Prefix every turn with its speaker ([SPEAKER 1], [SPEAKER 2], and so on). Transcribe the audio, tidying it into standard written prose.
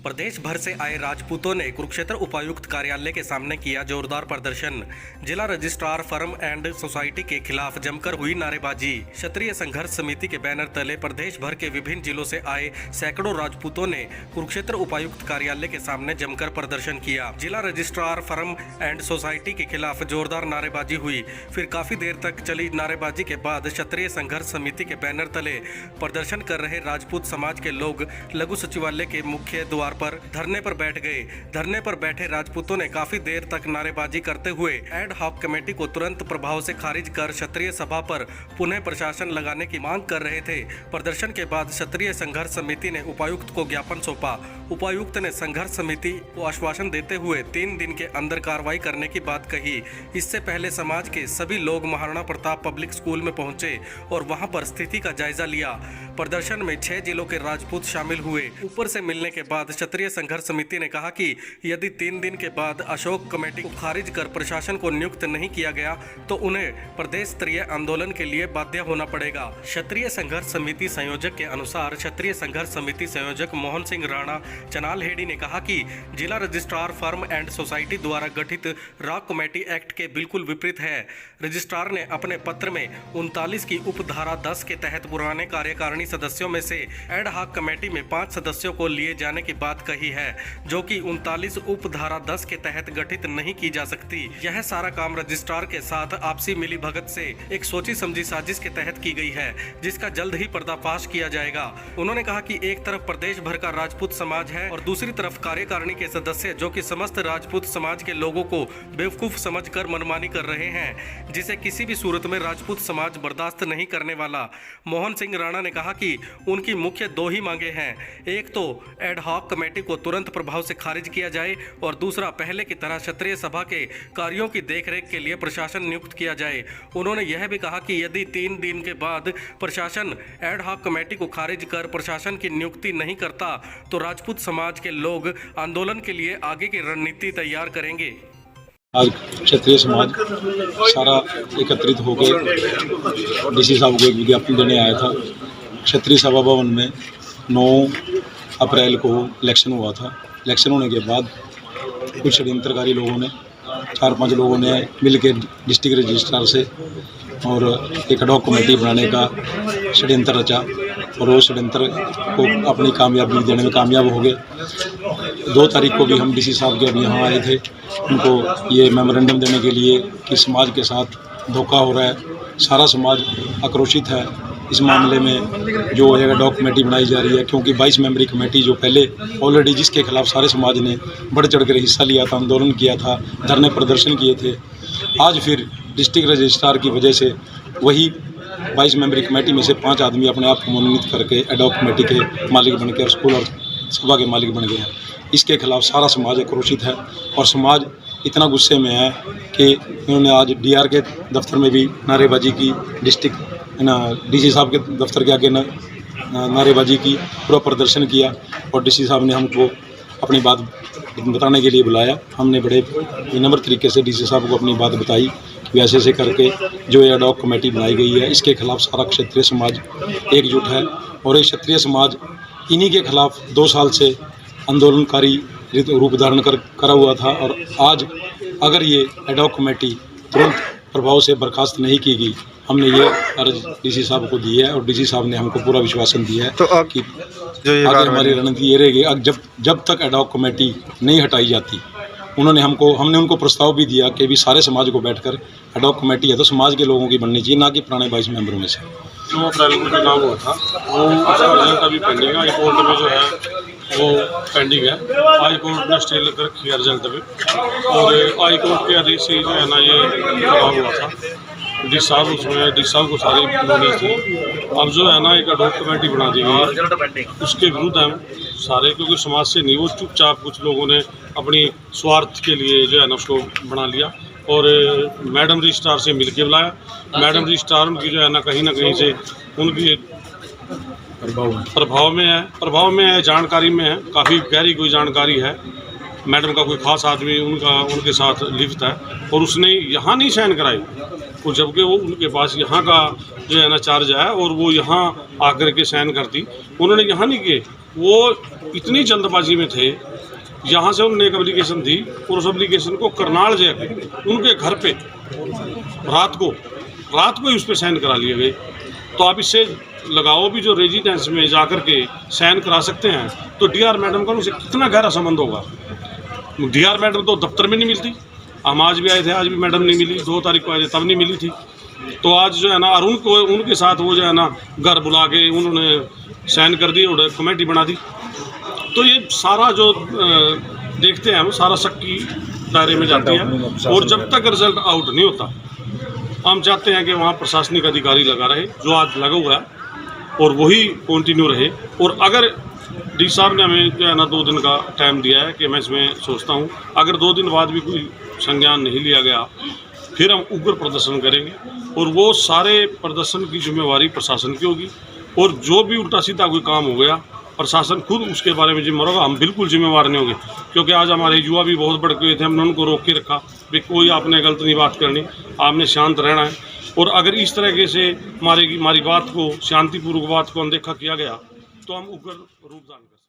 [SPEAKER 1] प्रदेश भर से आए राजपूतों ने कुरुक्षेत्र उपायुक्त कार्यालय के सामने किया जोरदार प्रदर्शन। जिला रजिस्ट्रार फर्म एंड सोसाइटी के खिलाफ जमकर हुई नारेबाजी। क्षत्रिय संघर्ष समिति के बैनर तले प्रदेश भर के विभिन्न जिलों से आए सैकड़ों राजपूतों ने कुरुक्षेत्र उपायुक्त कार्यालय के सामने जमकर प्रदर्शन किया। जिला रजिस्ट्रार फर्म एंड सोसाइटी के खिलाफ जोरदार नारेबाजी हुई। फिर काफी देर तक चली नारेबाजी के बाद क्षत्रिय संघर्ष समिति के बैनर तले प्रदर्शन कर रहे राजपूत समाज के लोग लघु सचिवालय के मुख्य द्वार पर धरने पर बैठ गए। धरने पर बैठे राजपूतों ने काफी देर तक नारेबाजी करते हुए एड हॉक कमेटी को तुरंत प्रभाव से खारिज कर क्षत्रिय सभा पर पुनः प्रशासन लगाने की मांग कर रहे थे। प्रदर्शन के बाद क्षत्रिय संघर्ष समिति ने उपायुक्त को ज्ञापन सौंपा। उपायुक्त ने संघर्ष समिति को आश्वासन देते हुए 3 दिन के अंदर कार्रवाई करने की बात कही। इससे पहले समाज के सभी लोग महाराणा प्रताप पब्लिक स्कूल में पहुंचे और वहां पर स्थिति का जायजा लिया। प्रदर्शन में 6 जिलों के राजपूत शामिल हुए। ऊपर से मिलने के बाद क्षत्रिय संघर्ष समिति ने कहा कि यदि 3 दिन के बाद अशोक कमेटी को खारिज कर प्रशासन को नियुक्त नहीं किया गया तो उन्हें प्रदेश स्तरीय आंदोलन के लिए बाध्य होना पड़ेगा। क्षत्रिय संघर्ष समिति संयोजक के अनुसार क्षत्रिय संघर्ष समिति संयोजक मोहन सिंह राणा चनालहेड़ी ने कहा कि जिला रजिस्ट्रार फर्म एंड सोसाइटी द्वारा गठित रॉक कमेटी एक्ट के बिल्कुल विपरीत है। रजिस्ट्रार ने अपने पत्र में 39 की उपधारा 10 के तहत पुराने कार्यकारिणी सदस्यों में से एड हॉक कमेटी में 5 सदस्यों को लिए जाने की बात कही है, जो कि 39 उपधारा 10 के तहत गठित नहीं की जा सकती। यह सारा काम रजिस्ट्रार के साथ आपसी मिली भगत से एक सोची समझी साजिश के तहत की गई है, जिसका जल्द ही पर्दाफाश किया जाएगा। उन्होंने कहा कि एक तरफ प्रदेश भर का राजपूत समाज है और दूसरी तरफ कार्यकारिणी के सदस्य जो कि समस्त राजपूत समाज के लोगों को बेवकूफ समझकर मनमानी कर रहे हैं, जिसे किसी भी सूरत में राजपूत समाज बर्दाश्त नहीं करने वाला। मोहन सिंह राणा ने कहा कि उनकी मुख्य 2 ही मांगे हैं। एक तो एड हॉक कमेटी को तुरंत प्रभाव से खारिज किया जाए और दूसरा पहले की तरह क्षत्रिय सभा के कार्यों की देखरेख के लिए प्रशासन नियुक्त किया जाए। उन्होंने यह भी कहा कि यदि 3 दिन के बाद प्रशासन एड हॉक कमेटी को खारिज कर प्रशासन की नियुक्ति नहीं करता तो राजपूत समाज के लोग आंदोलन के लिए आगे की रणनीति तैयार करेंगे।
[SPEAKER 2] आज क्षत्रिय समाज सारा एकत्रित होकर डीसी साहब को एक विज्ञापन देने आया था। क्षत्रिय सभा भवन में 9 अप्रैल को इलेक्शन हुआ था। इलेक्शन होने के बाद कुछ षड्यंत्रकारी लोगों ने 4-5 लोगों ने मिलकर डिस्ट्रिक्ट रजिस्ट्रार से और एक एडहॉक कमेटी बनाने का षड्यंत्र रचा और वो षड्यंत्र को अपनी कामयाबी देने में कामयाब हो गए। 2 तारीख को भी हम डीसी साहब के अभी यहाँ आए थे, उनको ये मेमोरेंडम देने के लिए कि समाज के साथ धोखा हो रहा है। सारा समाज आक्रोशित है इस मामले में जो एडहॉक कमेटी बनाई जा रही है, क्योंकि 22 मेंबरी कमेटी जो पहले ऑलरेडी जिसके खिलाफ सारे समाज ने बढ़ चढ़ कर हिस्सा लिया था, आंदोलन किया था, धरने प्रदर्शन किए थे, आज फिर डिस्ट्रिक्ट रजिस्ट्रार की वजह से वही 22 मेंबरी कमेटी में से 5 आदमी अपने आप को मनोनीत करके एडहॉक कमेटी के मालिक बन के स्कूल और सभा के मालिक बन गए हैं। इसके खिलाफ सारा समाज आक्रोशित है और समाज इतना गुस्से में है कि उन्होंने आज डीआर के दफ्तर में भी नारेबाजी की, डिस्ट्रिक्ट डीसी साहब के दफ्तर के आगे नारेबाजी की, पूरा प्रदर्शन किया और डीसी साहब ने हमको अपनी बात बताने के लिए बुलाया। हमने बड़े विनम्र तरीके से डीसी साहब को अपनी बात बताई कि ऐसे ऐसे करके जो ये एडहॉक कमेटी बनाई गई है इसके खिलाफ सारा क्षत्रिय समाज एकजुट है और ये क्षत्रिय समाज इन्हीं के खिलाफ 2 साल से आंदोलनकारी रूप धारण करा हुआ था और आज अगर ये एडहॉक कमेटी तुरंत प्रभाव से बर्खास्त नहीं की गई, हमने ये अर्ज डीसी साहब को दी है और डीसी साहब ने हमको पूरा विश्वासन दिया है तो कि आगे हमारी रणनीति ये रहेगी। जब तक एडहॉक कमेटी नहीं हटाई जाती, हमने उनको प्रस्ताव भी दिया कि भी सारे समाज को बैठकर एडहॉक कमेटी है तो समाज के लोगों की बननी चाहिए, ना कि पुराने 22 मेंबरों में से।
[SPEAKER 3] 9 अप्रैल को चुनाव हुआ था, वो रिजल्ट अभी पेंडिंग है, हाई कोर्ट में जो है वो पेंडिंग है। हाई कोर्ट ने स्टे कर रखी है रिजल्ट अभी और हाई कोर्ट के आदेश से जो है ना ये चुनाव हुआ था। डी साहब उसमें डी साहब को सारी नॉलेज थी। अब जो है ना एक एडहॉक कमेटी बना दी गई है, उसके विरुद्ध हम सारे, क्योंकि समाज से नहीं, वो चुपचाप कुछ लोगों ने अपनी स्वार्थ के लिए जो है ना उसको बना लिया और मैडम रजिस्ट्रार से मिल के बुलाया। मैडम रजिस्ट्रार उनकी जो है ना कहीं से उनकी प्रभाव में है, जानकारी में है, काफ़ी गहरी कोई जानकारी है मैडम का कोई खास आदमी उनके साथ लिप्त है और उसने यहाँ नहीं साइन कराई, वो जबकि वो उनके पास यहाँ का जो है ना चार्ज है और वो यहाँ आकर के साइन करती, उन्होंने यहाँ नहीं किए। वो इतनी जल्दबाजी में थे, यहाँ से उन्होंने एक एप्लीकेशन दी और उस एप्लीकेशन को करनाल जाकर उनके घर पे रात को ही उस पर साइन करा लिए गए। तो आप इससे लगाओ भी जो रेजिडेंस में जाकर के साइन करा सकते हैं, तो डीआर मैडम का उनसे कितना गहरा संबंध होगा। डीआर मैडम तो दफ्तर में नहीं मिलती, हम आज भी आए थे, आज भी मैडम नहीं मिली, 2 तारीख को आए थे तब नहीं मिली थी। तो आज जो है ना और उनके साथ वो जो है ना घर बुला के उन्होंने साइन कर दी और कमेटी बना दी। तो ये सारा जो देखते हैं हम सारा शक की दायरे में जाती है और जब तक रिजल्ट आउट नहीं होता हम चाहते हैं कि वहाँ प्रशासनिक अधिकारी लगा रहे जो आज लगा हुआ है और वही कंटिन्यू रहे। और अगर डी साहब ने हमें जो है ना 2 दिन का टाइम दिया है कि मैं इसमें सोचता हूँ, अगर 2 दिन बाद भी कोई संज्ञान नहीं लिया गया फिर हम उग्र प्रदर्शन करेंगे और वो सारे प्रदर्शन की जिम्मेवारी प्रशासन की होगी। और जो भी उल्टा सीधा कोई काम हो गया प्रशासन खुद उसके बारे में जिम्मेदार होगा, हम बिल्कुल जिम्मेवार नहीं होंगे। क्योंकि आज हमारे युवा भी बहुत बढ़ गए थे, हमने उनको रोक के रखा भी कोई आपने गलत नहीं बात करनी, आपने शांत रहना है। और अगर इस तरीके से हमारी बात को शांतिपूर्वक बात को अनदेखा किया गया तो हम उग्र रूप धारण कर सकते हैं।